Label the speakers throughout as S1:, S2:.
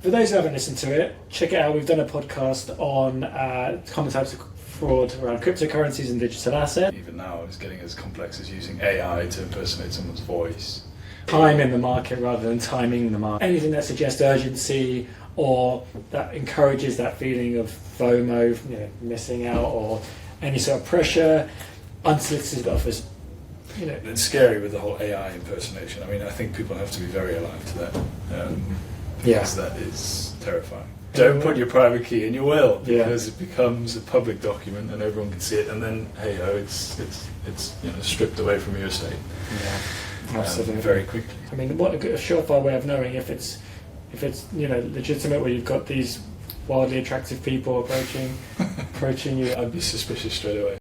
S1: for those who haven't listened to it, check it out. We've done a podcast on common types of fraud around cryptocurrencies and digital assets.
S2: Even now, it's getting as complex as using AI to impersonate someone's voice.
S1: Time in the market rather than timing the market. Anything that suggests urgency or that encourages that feeling of FOMO, missing out, or any sort of pressure, unsolicited offers.
S2: It's scary with the whole AI impersonation. I mean, I think people have to be very alive to that. Because that is terrifying. Don't put your private key in your will, because it becomes a public document and everyone can see it, and then hey ho, it's stripped away from your estate.
S1: Yeah, absolutely.
S2: Very quickly.
S1: I mean, what a surefire way of knowing if it's legitimate, where you've got these wildly attractive people approaching you.
S2: I'd be suspicious straight away.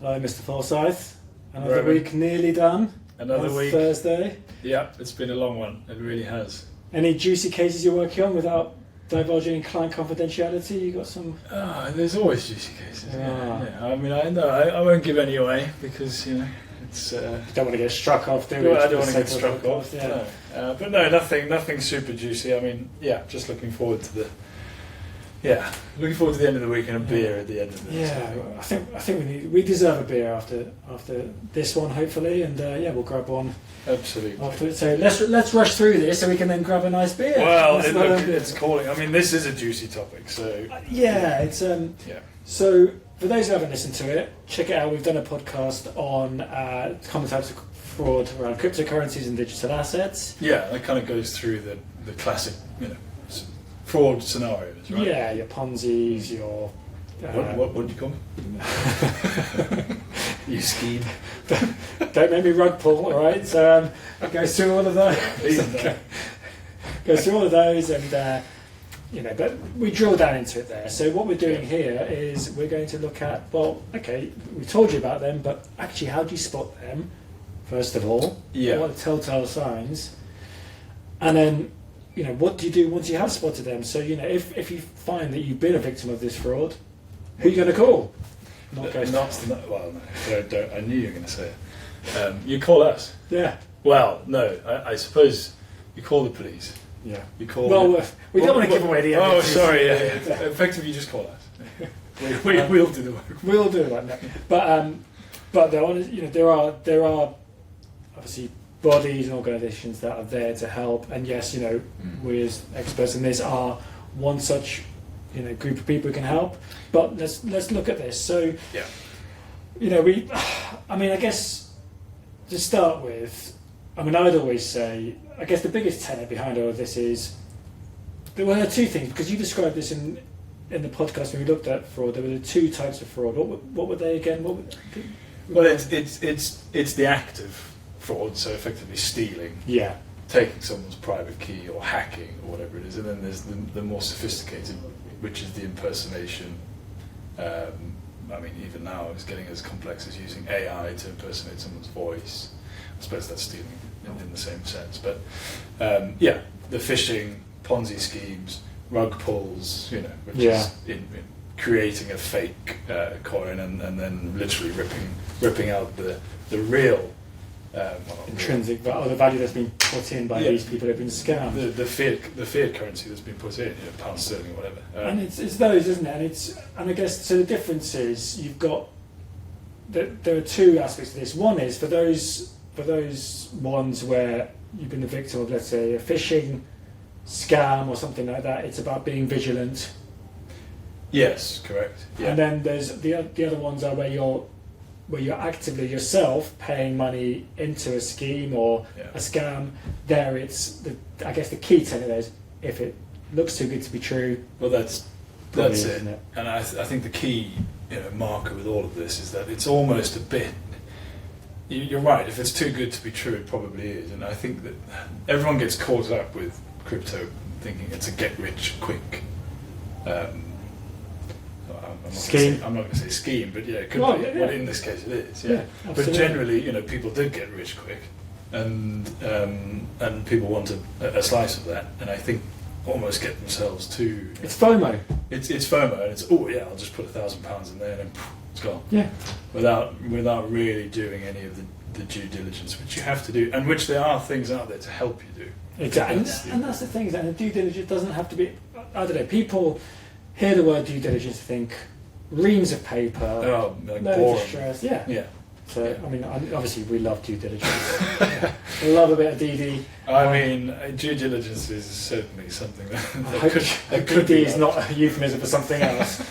S1: Hello, Mr. Forsyth. Another week nearly done.
S2: Another week.
S1: Thursday.
S2: Yeah, it's been a long one. It really has.
S1: Any juicy cases you're working on without divulging client confidentiality? You got some?
S2: There's always juicy cases. Yeah. I mean, I won't give any away because it's. You
S1: don't want to get struck off, do we?
S2: I don't want to get struck off. Yeah. No. But no, nothing super juicy. I mean, just looking forward to the. Yeah, looking forward to the end of the week and a beer at the end of the week.
S1: Yeah, I think we deserve a beer after this one, hopefully, and we'll grab one.
S2: Absolutely.
S1: Afterwards. So let's rush through this so we can then grab a nice beer.
S2: Well, it's calling. I mean, this is a juicy topic, so
S1: it's So for those who haven't listened to it, check it out. We've done a podcast on common types of fraud around cryptocurrencies and digital assets.
S2: Yeah, that kind of goes through the classic, fraud scenarios, right?
S1: Yeah, your Ponzi's, your...
S2: What do you call me? You scheme.
S1: Don't make me rug pull, all right? So it goes through all of those. Goes through all of those and, but we drill down into it there. So what we're doing here is we're going to look at, we told you about them, but actually how do you spot them, first of all?
S2: Yeah.
S1: What are the telltale signs? And then... what do you do once you have spotted them? So, if you find that you've been a victim of this fraud, who are you going to call?
S2: No, I knew you were going to say it. You call us.
S1: Yeah.
S2: Well, no, I suppose you call the police.
S1: Yeah.
S2: You call.
S1: We don't want to give away the evidence.
S2: Oh, sorry. Yeah. Effectively, you just call us. We'll do the work.
S1: We'll do it like that. But there are obviously bodies and organisations that are there to help, and yes, we as experts in this are one such group of people who can help. But let's look at this. So I guess to start with, I'd always say, I guess the biggest tenet behind all of this is there were two things, because you described this in the podcast when we looked at fraud. There were the two types of fraud. What were they again?
S2: Well, it's the act of fraud, so effectively stealing, taking someone's private key or hacking or whatever it is, and then there's the more sophisticated, which is the impersonation. Even now it's getting as complex as using AI to impersonate someone's voice. I suppose that's stealing in the same sense, but the phishing, Ponzi schemes, rug pulls, which is in creating a fake coin and then literally ripping out the real
S1: intrinsic value, the value that's been put in by these people who've been scammed.
S2: The fiat currency that's been put in, pound sterling or whatever.
S1: And it's those, isn't it? And I guess so. The difference is you've got there are two aspects to this. One is for those ones where you've been the victim of, let's say, a phishing scam or something like that. It's about being vigilant.
S2: Yes, correct. Yeah.
S1: And then there's the other ones are where you're actively yourself paying money into a scheme or a scam. There, I guess the key tenet is if it looks too good to be true.
S2: Well, that's it.
S1: Isn't it?
S2: And I think the key marker with all of this is that it's almost a bit. You're right. If it's too good to be true, it probably is. And I think that everyone gets caught up with crypto thinking it's a get-rich-quick.
S1: Scheme.
S2: I'm not going to say scheme, but it could be. Well, in this case, it is. Yeah, but generally, people did get rich quick, and people want a slice of that, and I think almost get themselves to.
S1: It's FOMO.
S2: It's FOMO, and it's I'll just put £1,000 in there, and It's gone.
S1: Yeah.
S2: Without really doing any of the due diligence, which you have to do, and which there are things out there to help you do.
S1: Exactly. And that's the thing, and the due diligence doesn't have to be, I don't know, people hear the word due diligence and think reams of paper,
S2: Like
S1: no
S2: boring.
S1: distress. Yeah.
S2: Yeah.
S1: So, I mean, obviously we love due diligence. We love a bit of DD.
S2: I mean, due diligence is certainly something that
S1: I hope
S2: could be
S1: DD is not a euphemism for something else.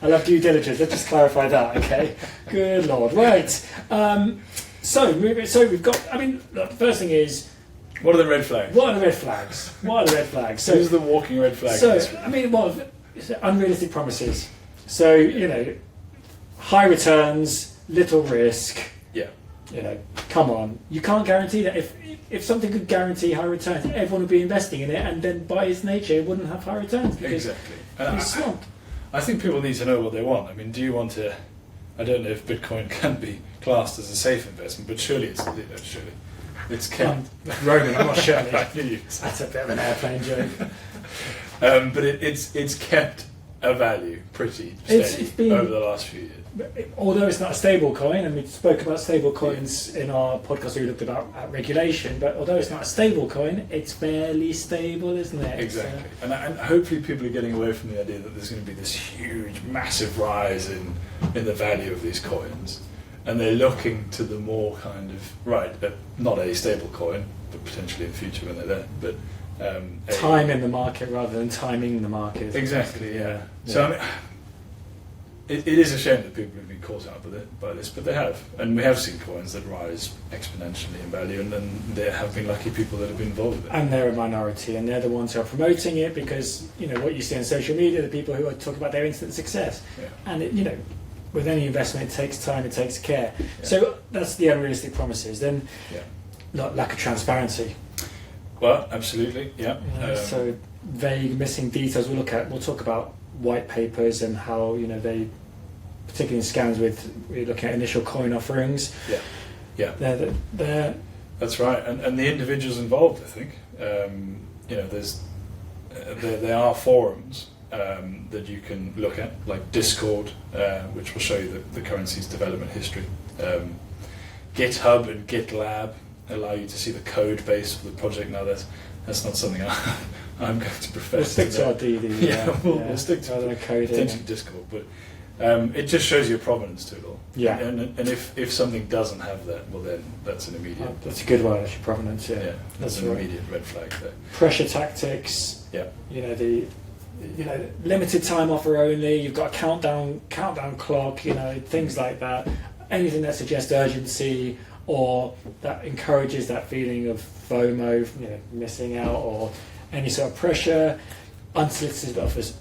S1: I love due diligence. Let's just clarify that, okay? Good Lord. Right. So we've got, I mean, look, the first thing is,
S2: What are the red flags?
S1: what are the red flags? What are the red flags? So,
S2: Who's the walking red flag?
S1: so I mean, well, unrealistic promises. So, you know, high returns, little risk.
S2: Yeah.
S1: You know, come on. You can't guarantee that. If something could guarantee high returns, everyone would be investing in it, and then by its nature, it wouldn't have high returns because
S2: Exactly.
S1: it's swamped.
S2: I think people need to know what they want. I mean, do you want to? I don't know if Bitcoin can be classed as a safe investment, but surely it's kept.
S1: Roman, I'm not sure.
S2: I knew you.
S1: That's a bit of an airplane joke.
S2: But it's kept a value pretty steady
S1: It's been-
S2: over the last few years.
S1: Although it's not a stable coin, and we spoke about stable coins in our podcast where we looked about regulation, but although it's not a stable coin, it's fairly stable, isn't it?
S2: Exactly. And hopefully people are getting away from the idea that there's going to be this huge, massive rise in the value of these coins. And they're looking to the more kind of, not a stable coin, but potentially in the future when they're there, but
S1: Time in the market rather than timing the market.
S2: Exactly, yeah. So I mean, it is a shame that people have been caught out by this, but they have. And we have seen coins that rise exponentially in value, and then there have been lucky people that have been involved with it.
S1: And they're a minority, and they're the ones who are promoting it because, you know, what you see on social media, the people who are talking about their instant success.
S2: Yeah.
S1: And, you know, with any investment, it takes time, it takes care.
S2: Yeah.
S1: So that's the unrealistic promises. Then,
S2: Yeah.
S1: lack of transparency.
S2: Well, absolutely, yeah.
S1: So vague, missing details. We'll talk about white papers and how, you know, they, particularly in scams we're looking at initial coin offerings.
S2: Yeah.
S1: They're
S2: That's right, and the individuals involved, I think. You know, there are forums that you can look at, like Discord, which will show you the currency's development history. GitHub and GitLab allow you to see the code base for the project. Now that's not something I'm going to profess.
S1: We'll stick to our DD.
S2: We'll stick to
S1: rather than coding.
S2: potentially Discord, but it just shows you a provenance to it all.
S1: Yeah.
S2: And if something doesn't have that, well then that's an immediate.
S1: That's a good one, actually, provenance. Yeah,
S2: that's an immediate red flag there.
S1: Pressure tactics.
S2: Yeah.
S1: You know, limited time offer only. You've got a countdown clock. You know, things like that. Anything that suggests urgency or that encourages that feeling of FOMO, you know, missing out, or any sort of pressure. Unsolicited offers.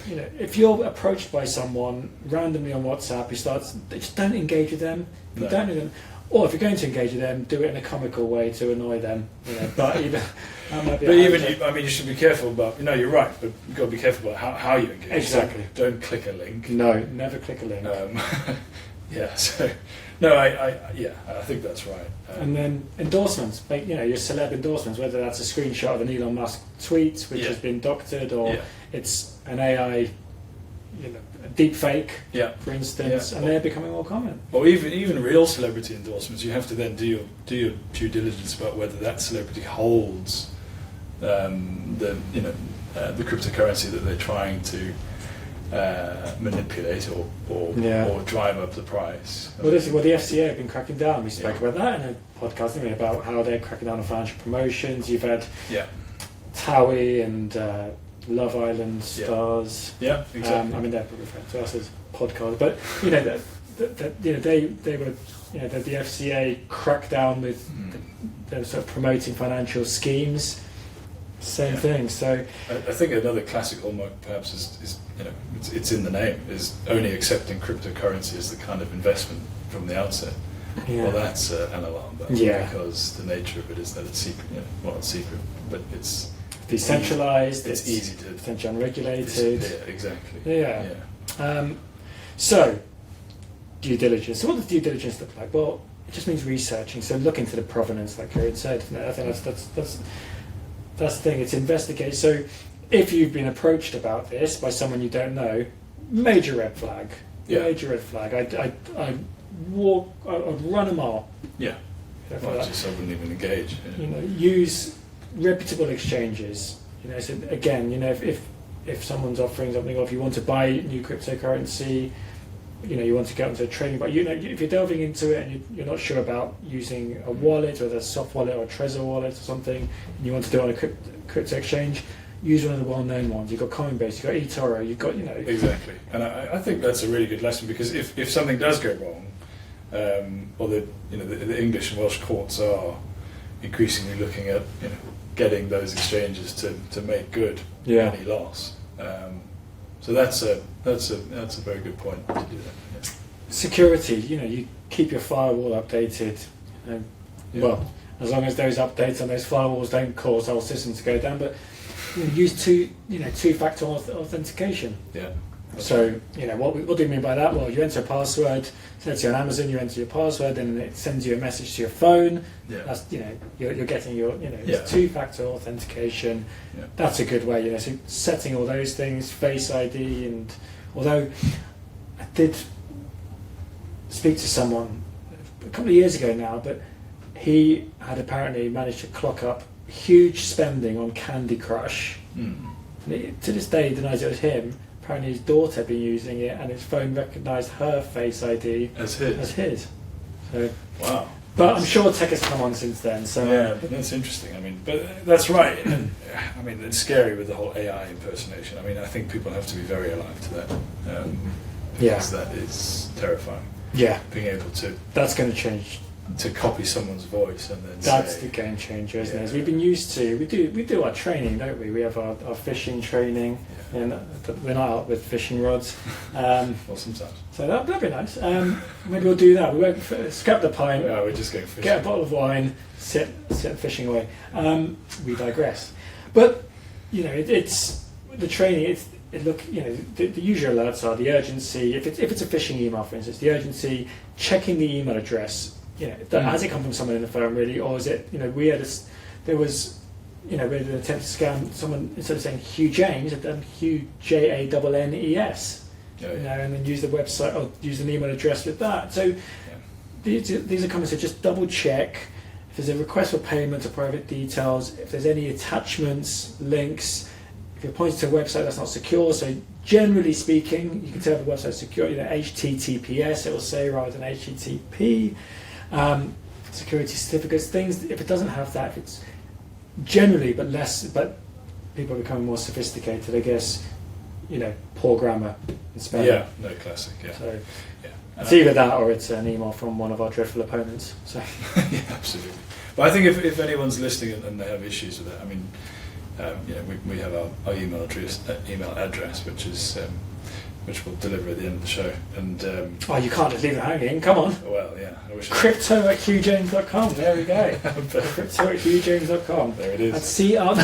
S1: You know, if you're approached by someone randomly on WhatsApp who just don't engage with them. If you don't know them, or if you're going to engage with them, do it in a comical way to annoy them. You know, but even that might be.
S2: But you should be careful about. No, you're right, but you've got to be careful about how you engage.
S1: Exactly.
S2: Don't click a link.
S1: No, never click a link.
S2: Yeah. So, no, I think that's right.
S1: And then endorsements, like, you know, your celeb endorsements, whether that's a screenshot of an Elon Musk tweet which has been doctored, or it's an AI, you know, a deep fake, for instance, and they're becoming more common.
S2: Or even real celebrity endorsements, you have to then do your due diligence about whether that celebrity holds the cryptocurrency that they're trying to manipulate or drive up the price.
S1: Well, the FCA have been cracking down. We spoke about that in a podcast, didn't we, about how they're cracking down on financial promotions. You've had Towie and Love Island stars.
S2: Yeah, exactly.
S1: I mean, they're referring to us as podcast, but you know they were, you know, the FCA cracked down with they were sort of promoting financial schemes. Same thing. So
S2: I think another classic hallmark, perhaps, is you know, it's in the name, is only accepting cryptocurrency as the kind of investment from the outset. Well, that's an alarm bell, because the nature of it is that it's secret. You know, well, it's secret, but it's
S1: decentralized.
S2: It's easy to
S1: potentially unregulated.
S2: Yeah, exactly.
S1: Yeah. So due diligence. So what does due diligence look like? Well, it just means researching. So look into the provenance, like Kieran said. I think that's the thing. It's investigate. So if you've been approached about this by someone you don't know, major red flag.
S2: Yeah.
S1: Major red flag. I'd run a mile.
S2: Yeah.
S1: For
S2: Well,
S1: that.
S2: just I wouldn't even engage.
S1: You know, use reputable exchanges. You know, so again, you know, if someone's offering something, or if you want to buy new cryptocurrency, you know, you want to get onto a trading, but you know, if you're delving into it and you're not sure about using a wallet, whether it's a soft wallet or a Trezor wallet or something, and you want to do it on a crypto exchange, use one of the well-known ones. You've got Coinbase, you've got eToro, you've got, you know.
S2: Exactly, and I think that's a really good lesson, because if something does go wrong, or the English and Welsh courts are increasingly looking at, you know, getting those exchanges to make good any loss. So that's a very good point to do that. Yeah.
S1: Security, you know, you keep your firewall updated. Well, as long as those updates on those firewalls don't cause whole systems to go down, but you know, use two-factor authentication.
S2: Yeah.
S1: So, you know, what do you mean by that? Well, you enter a password, so let's say on Amazon you enter your password, and it sends you a message to your phone.
S2: Yeah.
S1: That's, you know, you're getting your, you know,
S2: Yeah.
S1: it's two-factor authentication.
S2: Yeah.
S1: That's a good way, you know, so setting all those things, Face ID, and although I did speak to someone a couple of years ago now, but he had apparently managed to clock up huge spending on Candy Crush.
S2: Mm.
S1: And to this day, he denies it was him. Apparently his daughter had been using it, and his phone recognised her Face ID
S2: As his.
S1: So,
S2: Wow.
S1: but I'm sure tech has come on since then. So
S2: Yeah, but that's interesting. I mean, but that's right. And, I mean, it's scary with the whole AI impersonation. I mean, I think people have to be very alive to that, because that is terrifying.
S1: yeah,
S2: Being able
S1: that's going to change.
S2: to copy someone's voice and then
S1: That's
S2: say,
S1: the game changer, isn't it?
S2: Yeah.
S1: As we've been used to. We do our training, don't we? We have our phishing training,
S2: Yeah.
S1: and we're not out with fishing rods.
S2: Well, sometimes.
S1: So that'd be nice. Maybe we'll do that. We won't scrap the pint.
S2: We're just going fishing.
S1: Get a bottle of wine, sit fishing away. We digress. But you know, it's the training. You know, the usual alerts are the urgency. If it's a phishing email, for instance, the urgency, checking the email address. You know, has it come from someone in the firm really, or is it? You know, we had there was, you know, we had an attempt to scam someone. Instead of saying Hugh James, had done Hugh Jannes.
S2: Oh, yeah.
S1: You know, and then use the website or use an email address with that. So these are comments that just double check if there's a request for payment or private details, if there's any attachments, links, if you're pointing to a website that's not secure. So generally speaking, you can tell if the website's secure. You know, HTTPS it will say rather than HTTP. Security certificates, things. If it doesn't have that, if it's generally, but people are becoming more sophisticated, I guess. You know, poor grammar and spelling.
S2: Yeah, no, classic. Yeah.
S1: So
S2: Yeah.
S1: it's either that or it's an email from one of our dreadful opponents. So
S2: Yeah, absolutely. But I think if anyone's listening and they have issues with it, I mean, you know, we have our email address, which we'll deliver at the end of the show. And
S1: oh, you can't just leave it hanging. Come on.
S2: well, yeah, I wish.
S1: Crypto@hughjames.com. There we go. Crypto@hughjames.com.
S2: There it is.
S1: And see our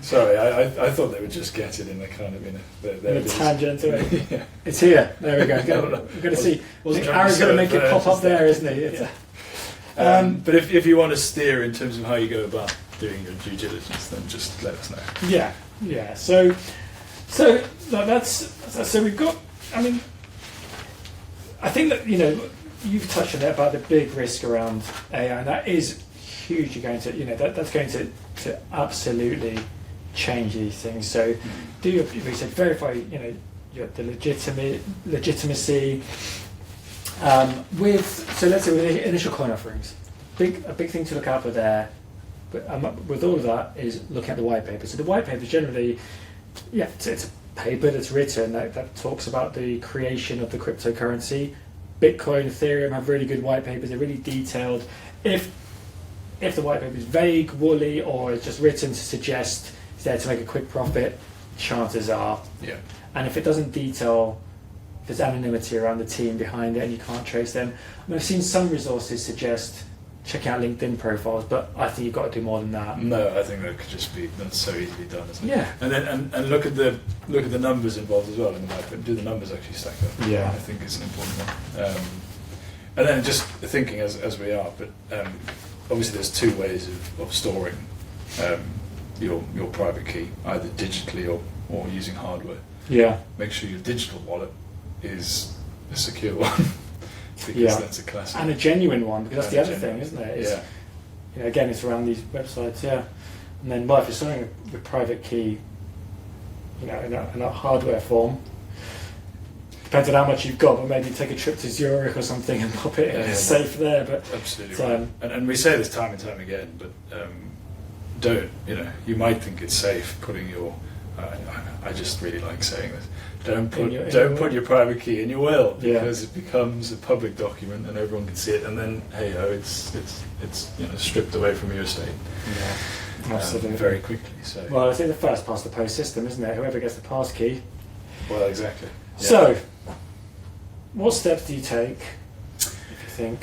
S2: Sorry, I thought they would just get it in a kind of
S1: in a tangent to it.
S2: Yeah.
S1: It's here. There we go. We're going to see. Aaron's going to make it pop up there, isn't he?
S2: Yeah. But if you want to steer in terms of how you go about doing your due diligence, then just let us know.
S1: Yeah. So we've got. I mean, I think that, you know, you've touched on it about the big risk around AI, and that is hugely going to, you know, that's going to absolutely change these things. So do your research, verify, you know, the legitimacy. So let's say with initial coin offerings, a big thing to look out for there. But with all of that is looking at the white paper. So the white paper is generally, it's a paper that's written that talks about the creation of the cryptocurrency. Bitcoin, Ethereum have really good white papers. They're really detailed. If the white paper is vague, woolly, or it's just written to suggest it's there to make a quick profit, chances are.
S2: Yeah.
S1: And if it doesn't detail, there's anonymity around the team behind it and you can't trace them. I mean, I've seen some resources suggest checking out LinkedIn profiles, but I think you've got to do more than that.
S2: No, I think that could just be, that's so easily done, isn't it?
S1: Yeah.
S2: And then and look at the numbers involved as well in the market. Do the numbers actually stack up?
S1: Yeah.
S2: I think it's an important one. And then just thinking as we are, but obviously there's two ways of storing your private key, either digitally or using hardware.
S1: Yeah.
S2: Make sure your digital wallet is a secure one. Because that's a classic.
S1: And a genuine one, because that's the other thing, isn't it? It's,
S2: Yeah.
S1: You know, again, it's around these websites, yeah. And then, well, if you're selling a private key, you know, in a hardware form, depends on how much you've got, but maybe take a trip to Zurich or something and pop it in a safe there. But
S2: absolutely right. And we say this time and time again, but don't, you know, you might think it's safe putting your. I just really like saying this. Don't put your private key in your will, because it becomes a public document and everyone can see it, and then hey ho, it's you know, stripped away from your estate.
S1: Yeah, absolutely.
S2: Very quickly. So
S1: well, it's in the first past the post system, isn't it? Whoever gets the pass key.
S2: well, exactly. Yeah.
S1: So, what steps do you take if you think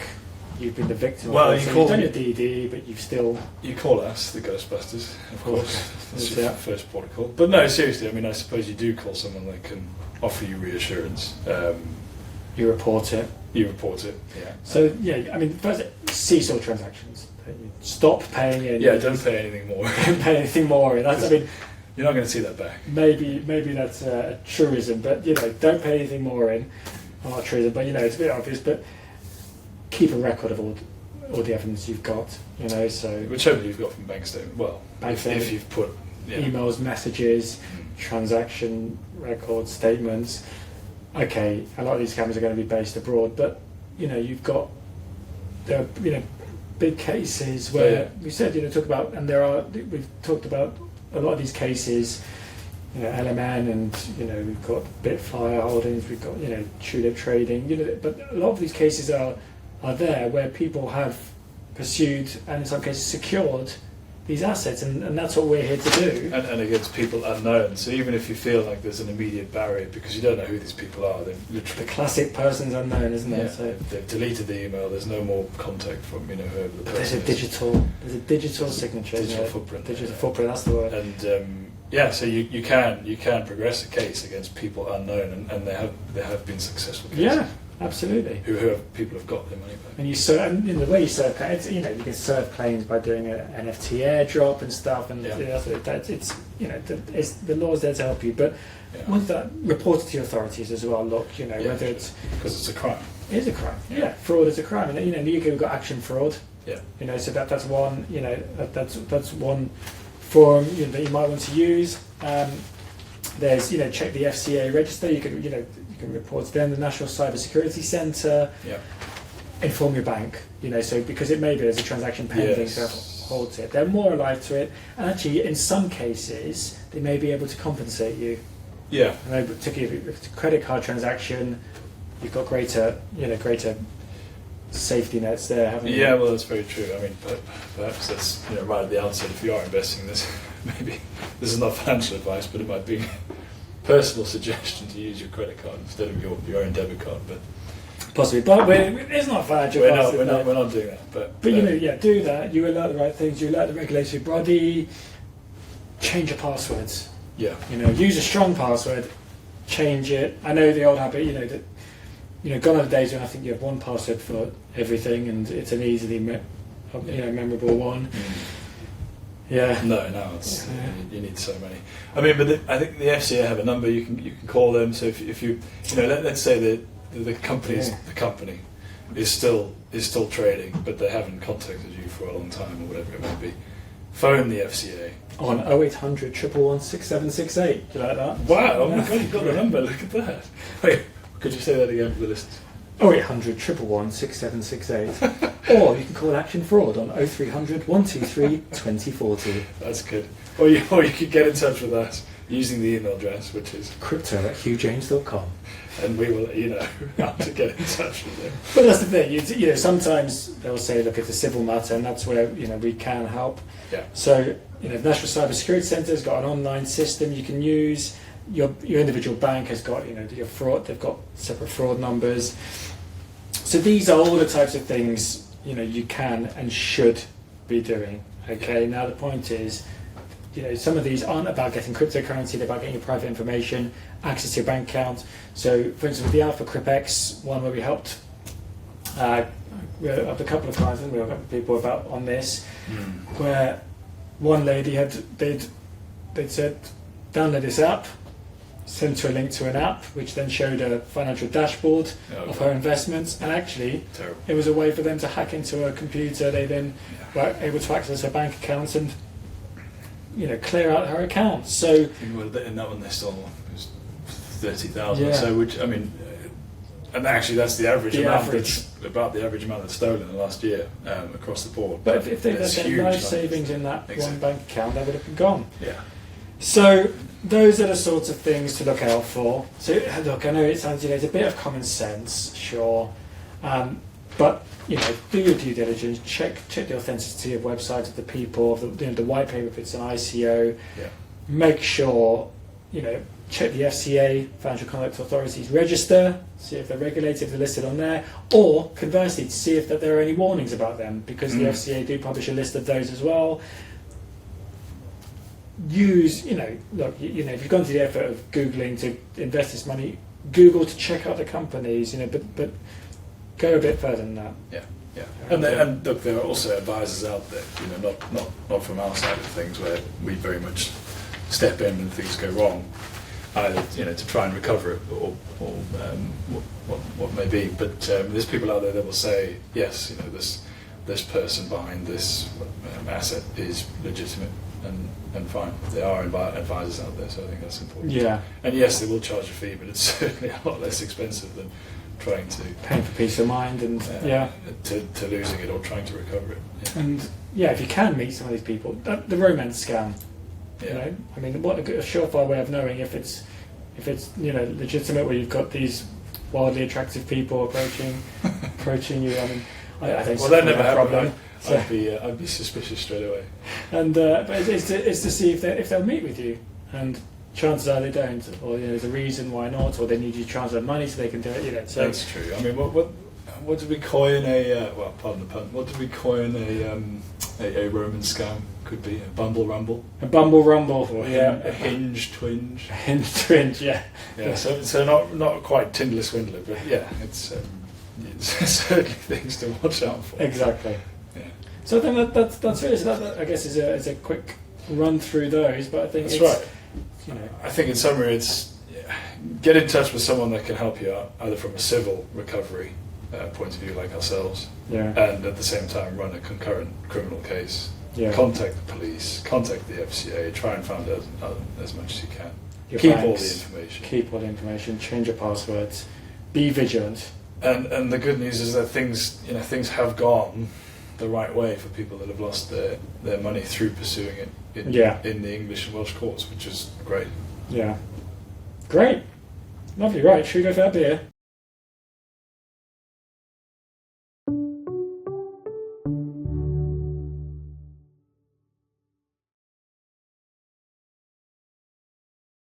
S1: you've been the victim?
S2: Well,
S1: of it? You've done your DD, but you've still.
S2: You call us the Ghostbusters, of course. That's your
S1: Yeah.
S2: first protocol. But no, seriously, I mean, I suppose you do call someone that can offer you reassurance.
S1: You report it.
S2: You report it. Yeah.
S1: So yeah, I mean, first seesaw transactions. Stop paying in.
S2: Yeah, don't pay anything more.
S1: Don't pay anything more. That's, I mean,
S2: you're not going to see that back.
S1: maybe that's a truism, but you know, don't pay anything more in. Not a truism, but you know, it's a bit obvious. But keep a record of all the evidence you've got. You know, so
S2: Which hopefully you've got from bank statement. Well, if you've put
S1: emails, messages, transaction records, statements. Okay, a lot of these cameras are going to be based abroad, but you know, there are, you know, big cases where we said, you know, we've talked about a lot of these cases, you know, LMN, and you know, we've got Bitfire Holdings, we've got, you know, Tulip Trading, you know, but a lot of these cases are there where people have pursued and in some cases secured these assets, and that's what we're here to do.
S2: And against people unknown. So even if you feel like there's an immediate barrier because you don't know who these people are, they've literally
S1: The classic person's unknown, isn't it?
S2: yeah,
S1: So
S2: they've deleted the email. There's no more contact from, you know, whoever the
S1: but
S2: person
S1: there's a
S2: is.
S1: digital signature, isn't
S2: Digital
S1: it?
S2: footprint.
S1: Digital footprint. That's the word.
S2: And yeah, so you can progress a case against people unknown, and there have been successful cases.
S1: Yeah, absolutely.
S2: People have got their money back.
S1: And you serve, and in the way you serve claims, you know, you can serve claims by doing an NFT airdrop and stuff, and
S2: Yeah.
S1: you know, it's you know, the law's there to help you. But once that reported to your authorities as well, look, you know, whether it's
S2: because it's a crime.
S1: it is a crime. Yeah, fraud is a crime, and you know, in the UK we've got action fraud.
S2: Yeah.
S1: You know, so that's one. You know, that's one forum, you know, that you might want to use. There's, you know, check the FCA register. You can report to them, the National Cyber Security Centre.
S2: Yeah.
S1: Inform your bank. You know, so because it may be there's a transaction pending, so holds it. They're more alive to it, and actually, in some cases, they may be able to compensate you.
S2: Yeah.
S1: You know, particularly if it's a credit card transaction, you've got greater safety nets there, haven't you?
S2: Yeah, well, that's very true. I mean, perhaps that's, you know, right at the outset, if you are investing this, maybe this is not financial advice, but it might be a personal suggestion to use your credit card instead of your own debit card. But
S1: possibly, but it's not financial advice.
S2: we're not doing that. But
S1: you know, yeah, do that. You alert the right things. You alert the regulatory body. Change your passwords.
S2: Yeah.
S1: You know, use a strong password. Change it. I know the old habit. You know that. You know, gone are the days when I think you have one password for everything, and it's an easily, memorable one. Yeah.
S2: No, it's you need so many. I mean, but I think the FCA have a number you can call them. So if you know, let's say that the company is still trading, but they haven't contacted you for a long time or whatever it may be, phone the FCA
S1: on 0800 111 6768. Do you like that?
S2: Wow! Oh my God, you've got the number. Look at that. Wait, could you say that again for the listeners?
S1: 0800 111 6768. Or you can call Action Fraud on 0300 123 2040.
S2: That's good. Or you could get in touch with us using the email address, which is
S1: crypto@hughjames.com.
S2: And we will let you know how to get in touch with them.
S1: But that's the thing, you know, sometimes they'll say, look, it's a civil matter, and that's where, you know, we can help.
S2: Yeah.
S1: So, you know, the National Cyber Security Centre's got an online system you can use. Your individual bank has got, you know, your fraud, they've got separate fraud numbers. So these are all the types of things, you know, you can and should be doing. Okay, now the point is, you know, some of these aren't about getting cryptocurrency, they're about getting your private information, access to your bank account. So, for instance, with the Alpha CryptX one where we helped up a couple of times, and we helped people about on this, where one lady they'd said, download this app, sent her a link to an app, which then showed a financial dashboard of her investments, and actually
S2: Terrible.
S1: it was a way for them to hack into her computer. They then were able to access her bank accounts and clear out her accounts. So
S2: In that one they stole it was 30,000
S1: Yeah.
S2: or so, which I mean, and actually that's the average
S1: The
S2: amount.
S1: average.
S2: That's about the average amount that's stolen in the last year across the board.
S1: but if they'd
S2: There's
S1: had
S2: huge
S1: life
S2: numbers.
S1: savings in that
S2: Exactly.
S1: one bank account, they would have been gone.
S2: Yeah.
S1: So those are the sorts of things to look out for. So look, I know it sounds it's a bit of common sense, sure, but do your due diligence. Check the authenticity of websites of the people, of the white paper if it's an ICO.
S2: Yeah.
S1: Make sure check the FCA, Financial Conduct Authorities register, see if they're regulated, if they're listed on there, or conversely, to see if that there are any warnings about them, because the FCA do publish a list of those as well. Use, look, if you've gone to the effort of Googling to invest this money, Google to check out the companies, but go a bit further than that.
S2: Yeah. And look, there are also advisors out there, not from our side of things, where we very much step in when things go wrong, either to try and recover it or what may be. But there's people out there that will say, yes, this person behind this asset is legitimate and fine. There are advisors out there, so I think that's important.
S1: Yeah.
S2: And yes, they will charge a fee, but it's certainly a lot less expensive than trying to
S1: Paying for peace of mind and
S2: to losing it or trying to recover it. Yeah.
S1: And if you can meet some of these people, the romance scam.
S2: Yeah.
S1: I mean, what a surefire way of knowing if it's legitimate, where you've got these wildly attractive people approaching you. I mean, I think
S2: Well, that never
S1: a
S2: happened.
S1: problem. So,
S2: I'd be suspicious straight away.
S1: and but it's to see if they'll meet with you, and chances are they don't, or there's a reason why not, or they need you to transfer money so they can do it. So
S2: That's true. I mean, what did we coin pardon the pun? What did we coin a Roman scam? Could be a bumble rumble,
S1: a bumble rumble,
S2: or
S1: yeah,
S2: a hinge twinge.
S1: twinge, yeah.
S2: Yeah. So not quite Tinder swindler, but yeah, it's certainly things to watch out for.
S1: Exactly.
S2: Yeah.
S1: So I think that's it. So that I guess is a quick run through those, but I think
S2: That's
S1: it's,
S2: right. I think in summary, it's get in touch with someone that can help you out, either from a civil recovery point of view, like ourselves, and at the same time run a concurrent criminal case.
S1: Yeah.
S2: Contact the police, contact the FCA, try and find out as much as you can.
S1: Your
S2: Keep
S1: banks,
S2: all the information.
S1: Keep all the information. Change your passwords. Be vigilant.
S2: And the good news is that things have gone the right way for people that have lost their money through pursuing it in the English and Welsh courts, which is great.
S1: Yeah. Great. Lovely. Right. Should we go for that beer?